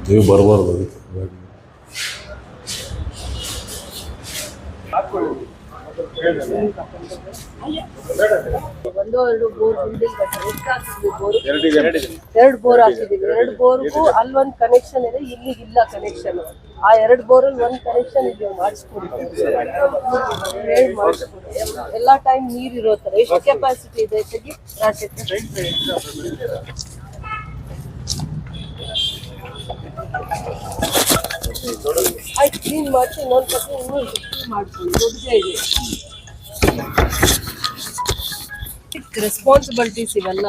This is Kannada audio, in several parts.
ನೀವು ಬರಬಾರ್ದು. ಎರಡು ಬೋರ್ ಹಾಕಿದೀವಿ. ಎರಡು ಬೋರ್ಗೂ ಅಲ್ಲೊಂದು ಕನೆಕ್ಷನ್ ಇದೆ, ಇಲ್ಲಿಗಿಲ್ಲ ಕನೆಕ್ಷನ್. ಆ ಎರಡು ಬೋರಲ್ಲಿ ಒಂದು ಕನೆಕ್ಷನ್ ಇಲ್ಲಿ ಮಾಡಿಸ್ಕೊಡ್ತೀವಿ. ಎಲ್ಲಾ ಟೈಮ್ ನೀರ್ ಇರೋ ತರ. ಎಷ್ಟು ಕೆಪಾಸಿಟಿ ಇದೆ ತೆಗಿ ರಾಕೆಟ್? ಆಯ್ತು, ಕ್ಲೀನ್ ಮಾಡಿಸಿ ಇನ್ನೊಂದು ಸತಿ ಇನ್ನೂ ಮಾಡ್ಕೊಳ್ಳಿ. ದೊಡ್ಡದೇ ಇದೆ. ರೆಸ್ಪಾನ್ಸಿಬಿಲಿಟೀಸ್ ಇವೆಲ್ಲ.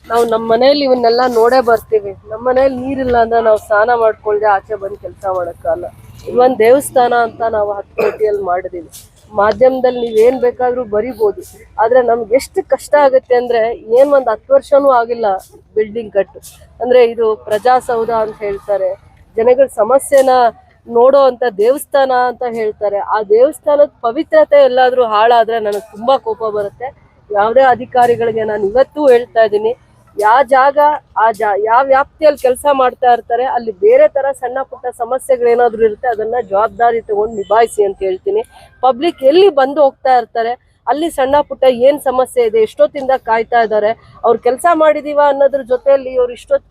ನಾವು ನಮ್ಮ ಮನೇಲಿ ಇವನ್ನೆಲ್ಲ ನೋಡೇ ಬರ್ತೀವಿ. ನಮ್ಮ ಮನೇಲಿ ನೀರಿಲ್ಲ ಅಂದ್ರೆ ನಾವು ಸ್ನಾನ ಮಾಡ್ಕೊಳ್ದೆ ಆಚೆ ಬಂದು ಕೆಲಸ ಮಾಡೋಕ್ಕಲ್ಲ. ಇವೊಂದು ದೇವಸ್ಥಾನ ಅಂತ ನಾವು 10 ಕೋಟಿಯಲ್ಲಿ ಮಾಡಿದೀವಿ. ಮಾಧ್ಯಮದಲ್ಲಿ ನೀವೇನ್ ಬೇಕಾದ್ರೂ ಬರಿಬೋದು, ಆದ್ರೆ ನಮ್ಗೆ ಎಷ್ಟು ಕಷ್ಟ ಆಗುತ್ತೆ ಅಂದ್ರೆ ಏನ್ ಒಂದು 10 ವರ್ಷನೂ ಆಗಿಲ್ಲ ಬಿಲ್ಡಿಂಗ್ ಕಟ್ಟು. ಅಂದ್ರೆ ಇದು ಪ್ರಜಾಸೌಧ ಅಂತ ಹೇಳ್ತಾರೆ, ಜನಗಳ ಸಮಸ್ಯೆನ ನೋಡೋ ಅಂತ ದೇವಸ್ಥಾನ ಅಂತ ಹೇಳ್ತಾರೆ. ಆ ದೇವಸ್ಥಾನದ ಪವಿತ್ರತೆ ಎಲ್ಲಾದ್ರೂ ಹಾಳಾದ್ರೆ ನನಗೆ ತುಂಬಾ ಕೋಪ ಬರುತ್ತೆ. ಯಾವುದೇ ಅಧಿಕಾರಿಗಳಿಗೆ ನಾನು ಇವತ್ತೂ ಹೇಳ್ತಾ ಇದ್ದೀನಿ, ಯಾವ ಜಾಗ ಯಾವ ವ್ಯಾಪ್ತಿಯಲ್ಲಿ ಕೆಲಸ ಮಾಡ್ತಾ ಇರ್ತಾರೆ ಅಲ್ಲಿ ಬೇರೆ ತರ ಸಣ್ಣ ಪುಟ್ಟ ಸಮಸ್ಯೆಗಳೇನಾದ್ರೂ ಇರುತ್ತೆ, ಅದನ್ನ ಜವಾಬ್ದಾರಿ ತಗೊಂಡು ನಿಭಾಯಿಸಿ ಅಂತ ಹೇಳ್ತೀನಿ. ಪಬ್ಲಿಕ್ ಎಲ್ಲಿ ಬಂದು ಹೋಗ್ತಾ ಇರ್ತಾರೆ ಅಲ್ಲಿ ಸಣ್ಣ ಪುಟ್ಟ ಏನ್ ಸಮಸ್ಯೆ ಇದೆ, ಎಷ್ಟೊತ್ತಿಂದ ಕಾಯ್ತಾ ಇದ್ದಾರೆ, ಅವ್ರು ಕೆಲಸ ಮಾಡಿದೀವ ಅನ್ನೋದ್ರ ಜೊತೆಯಲ್ಲಿ ಅವ್ರು ಇಷ್ಟೊತ್ತು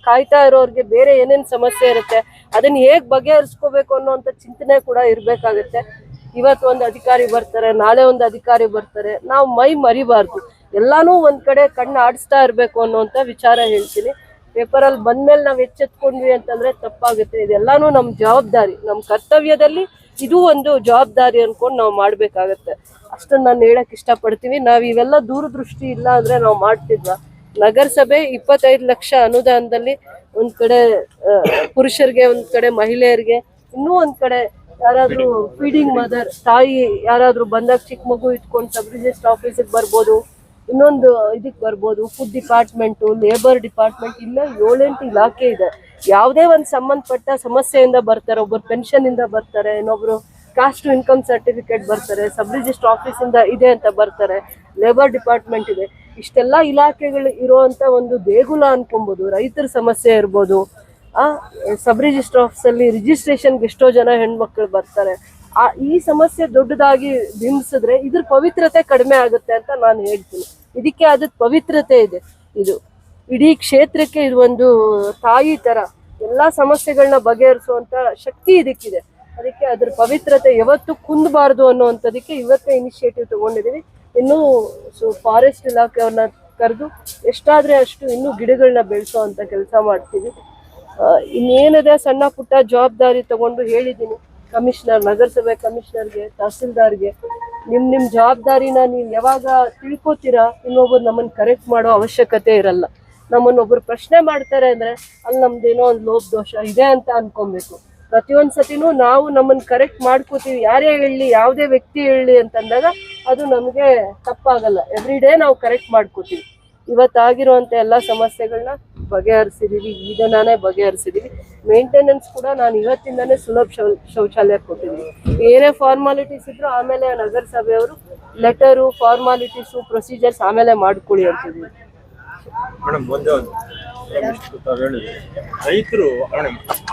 ಕಾಯ್ತಾ ಇರೋರಿಗೆ ಬೇರೆ ಏನೇನ್ ಸಮಸ್ಯೆ ಇರುತ್ತೆ ಅದನ್ನ ಹೇಗ್ ಬಗೆಹರಿಸ್ಕೋಬೇಕು ಅನ್ನೋಂಥ ಚಿಂತನೆ ಕೂಡ ಇರ್ಬೇಕಾಗತ್ತೆ. ಇವತ್ತು ಒಂದು ಅಧಿಕಾರಿ ಬರ್ತಾರೆ, ನಾಳೆ ಒಂದು ಅಧಿಕಾರಿ ಬರ್ತಾರೆ, ನಾವು ಮೈ ಮರಿಬಾರ್ದು. ಎಲ್ಲಾನು ಒಂದ್ ಕಡೆ ಕಣ್ಣು ಆಡಿಸ್ತಾ ಇರ್ಬೇಕು ಅನ್ನೋಂಥ ವಿಚಾರ ಹೇಳ್ತೀನಿ. ಪೇಪರಲ್ಲಿ ಬಂದ್ಮೇಲೆ ನಾವು ಎಚ್ಚೆತ್ಕೊಂಡ್ವಿ ಅಂತಂದ್ರೆ ತಪ್ಪಾಗುತ್ತೆ. ಇದೆಲ್ಲಾನು ನಮ್ ಜವಾಬ್ದಾರಿ, ನಮ್ ಕರ್ತವ್ಯದಲ್ಲಿ ಇದು ಒಂದು ಜವಾಬ್ದಾರಿ ಅನ್ಕೊಂಡು ನಾವು ಮಾಡ್ಬೇಕಾಗತ್ತೆ. ಅಷ್ಟನ್ನ ನಾನು ಹೇಳಕ್ ಇಷ್ಟಪಡ್ತೀವಿ. ನಾವ್ ಇವೆಲ್ಲ ದೂರದೃಷ್ಟಿ ಇಲ್ಲ ಅಂದ್ರೆ ನಾವು ಮಾಡ್ತಿದ್ವ? ನಗರಸಭೆ 25 ಲಕ್ಷ ಅನುದಾನದಲ್ಲಿ ಒಂದ್ ಕಡೆ ಪುರುಷರಿಗೆ, ಒಂದ್ ಕಡೆ ಮಹಿಳೆಯರಿಗೆ, ಇನ್ನೂ ಒಂದ್ ಕಡೆ ಯಾರಾದ್ರೂ ಫೀಡಿಂಗ್ ಮದರ್ ತಾಯಿ ಯಾರಾದ್ರೂ ಬಂದಾಗ ಚಿಕ್ಕ ಮಗು ಇಟ್ಕೊಂಡು ಸಬ್ ರಿಜಿಸ್ಟರ್ ಆಫೀಸಿಗೆ ಬರ್ಬೋದು, ಇನ್ನೊಂದು ಇದಕ್ಕೆ ಬರ್ಬೋದು, ಫುಡ್ ಡಿಪಾರ್ಟ್ಮೆಂಟು, ಲೇಬರ್ ಡಿಪಾರ್ಟ್ಮೆಂಟ್, ಇಲ್ಲ 7-8 ಇಲಾಖೆ ಇದೆ. ಯಾವುದೇ ಒಂದು ಸಂಬಂಧಪಟ್ಟ ಸಮಸ್ಯೆಯಿಂದ ಬರ್ತಾರೆ. ಒಬ್ಬರು ಪೆನ್ಷನ್ ಇಂದ ಬರ್ತಾರೆ, ಇನ್ನೊಬ್ರು ಕಾಸ್ಟ್ ಇನ್ಕಮ್ ಸರ್ಟಿಫಿಕೇಟ್ ಬರ್ತಾರೆ, ಸಬ್ ರಿಜಿಸ್ಟರ್ ಆಫೀಸಿಂದ ಇದೆ ಅಂತ ಬರ್ತಾರೆ, ಲೇಬರ್ ಡಿಪಾರ್ಟ್ಮೆಂಟ್ ಇದೆ. ಇಷ್ಟೆಲ್ಲ ಇಲಾಖೆಗಳು ಇರುವಂತ ಒಂದು ದೇಗುಲ ಅನ್ಕೊಬೋದು. ರೈತರ ಸಮಸ್ಯೆ ಇರ್ಬೋದು, ಸಬ್ ರಿಜಿಸ್ಟರ್ ಆಫೀಸಲ್ಲಿ ರಿಜಿಸ್ಟ್ರೇಷನ್ಗೆ ಎಷ್ಟೋ ಜನ ಹೆಣ್ಮಕ್ಳು ಬರ್ತಾರೆ. ಈ ಸಮಸ್ಯೆ ದೊಡ್ಡದಾಗಿ ಬಿಂಬಿಸಿದ್ರೆ ಇದ್ರ ಪವಿತ್ರತೆ ಕಡಿಮೆ ಆಗುತ್ತೆ ಅಂತ ನಾನು ಹೇಳ್ತೀನಿ. ಇದಕ್ಕೆ ಅದ್ರ ಪವಿತ್ರತೆ ಇದೆ. ಇದು ಇಡೀ ಕ್ಷೇತ್ರಕ್ಕೆ ಇದು ಒಂದು ತಾಯಿ ತರ ಎಲ್ಲಾ ಸಮಸ್ಯೆಗಳನ್ನ ಬಗೆಹರಿಸುವಂತ ಶಕ್ತಿ ಇದಕ್ಕಿದೆ. ಅದಕ್ಕೆ ಅದ್ರ ಪವಿತ್ರತೆ ಯಾವತ್ತೂ ಕುಂದಬಾರ್ದು ಅನ್ನೋವಂಥದಕ್ಕೆ ಇವತ್ತೇ ಇನಿಷಿಯೇಟಿವ್ ತಗೊಂಡಿದ್ದೀವಿ. ಇನ್ನೂ ಫಾರೆಸ್ಟ್ ಇಲಾಖೆಯವ್ರನ್ನ ಕರೆದು ಎಷ್ಟಾದ್ರೆ ಅಷ್ಟು ಇನ್ನೂ ಗಿಡಗಳನ್ನ ಬೆಳೆಸೋ ಅಂತ ಕೆಲಸ ಮಾಡ್ತೀವಿ. ಇನ್ನೇನಿದೆ ಸಣ್ಣ ಪುಟ್ಟ ಜವಾಬ್ದಾರಿ ತಗೊಂಡು ಹೇಳಿದ್ದೀನಿ ಕಮಿಷನರ್, ನಗರಸಭೆ ಕಮಿಷನರ್ಗೆ, ತಹಸೀಲ್ದಾರ್ಗೆ, ನಿಮ್ ಜವಾಬ್ದಾರಿನ ನೀವು ಯಾವಾಗ ತಿಳ್ಕೊತೀರಾ ಇನ್ನೊಬ್ರು ನಮ್ಮನ್ನು ಕರೆಕ್ಟ್ ಮಾಡೋ ಅವಶ್ಯಕತೆ ಇರಲ್ಲ. ನಮ್ಮನ್ನೊಬ್ರು ಪ್ರಶ್ನೆ ಮಾಡ್ತಾರೆ ಅಂದ್ರೆ ಅಲ್ಲಿ ನಮ್ದೇನೋ ಒಂದು ಲೋಪದೋಷ ಇದೆ ಅಂತ ಅನ್ಕೊಬೇಕು. ಪ್ರತಿಯೊಂದು ಸತಿನೂ ನಾವು ನಮ್ಮನ್ನು ಕರೆಕ್ಟ್ ಮಾಡ್ಕೋತೀವಿ. ಯಾರೇ ಹೇಳಲಿ, ಯಾವುದೇ ವ್ಯಕ್ತಿ ಹೇಳಲಿ ಅಂತಂದಾಗ ಅದು ನಮಗೆ ತಪ್ಪಾಗಲ್ಲ. ಎವ್ರಿ ಡೇ ನಾವು ಕರೆಕ್ಟ್ ಮಾಡ್ಕೋತೀವಿ. ಇವತ್ತಾಗಿರುವಂಥ ಎಲ್ಲ ಸಮಸ್ಯೆಗಳನ್ನ ಬಗೆಹರಿಸಿದೀವಿ, ಈ ದಿನಾನೇ ಬಗೆಹರಿಸಿದೀವಿ. ಮೇಂಟೆನೆನ್ಸ್ ಕೂಡ ನಾನು ಇವತ್ತಿಂದಾನೇ ಸುಲಭ ಶೌಚಾಲಯ ಕೊಟ್ಟಿದ್ದೀನಿ. ಏನೇ ಫಾರ್ಮಾಲಿಟೀಸ್ ಇದ್ರು ಆಮೇಲೆ ನಗರಸಭೆಯವರು ಲೆಟರು, ಫಾರ್ಮಾಲಿಟೀಸು, ಪ್ರೊಸೀಜರ್ಸ್ ಆಮೇಲೆ ಮಾಡ್ಕೊಳ್ಳಿ ಅಂತಿದ್ವಿ. ಮೇಡಮ್, ಒಂದೇ ಒಂದು ರೈತರು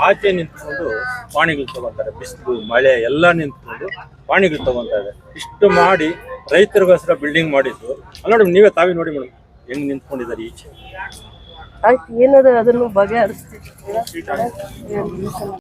ಆಚೆ ನಿಂತ್ಕೊಂಡು ಪಾಣಿಗಳು ತಗೊಂತಾರೆ, ಬಿಸಿಲು ಮಳೆ ಎಲ್ಲ ನಿಂತ್ಕೊಂಡು ಪಾಣಿಗಳು ತಗೊಂತಾರೆ. ಇಷ್ಟು ಮಾಡಿ ರೈತರಿಗೋಸ್ಕರ ಬಿಲ್ಡಿಂಗ್ ಮಾಡಿದ್ದು ನೋಡಿ, ತಾವೇ ನೋಡಿ ಮೇಡಮ್ ಹೆಂಗ್ ನಿಂತ್ಕೊಂಡಿದ್ದಾರೆ ಈಚೆ. ಆಯ್ತು, ಏನದ ಅದನ್ನು ಬಗೆಹರಿಸ್ತೀವಿ.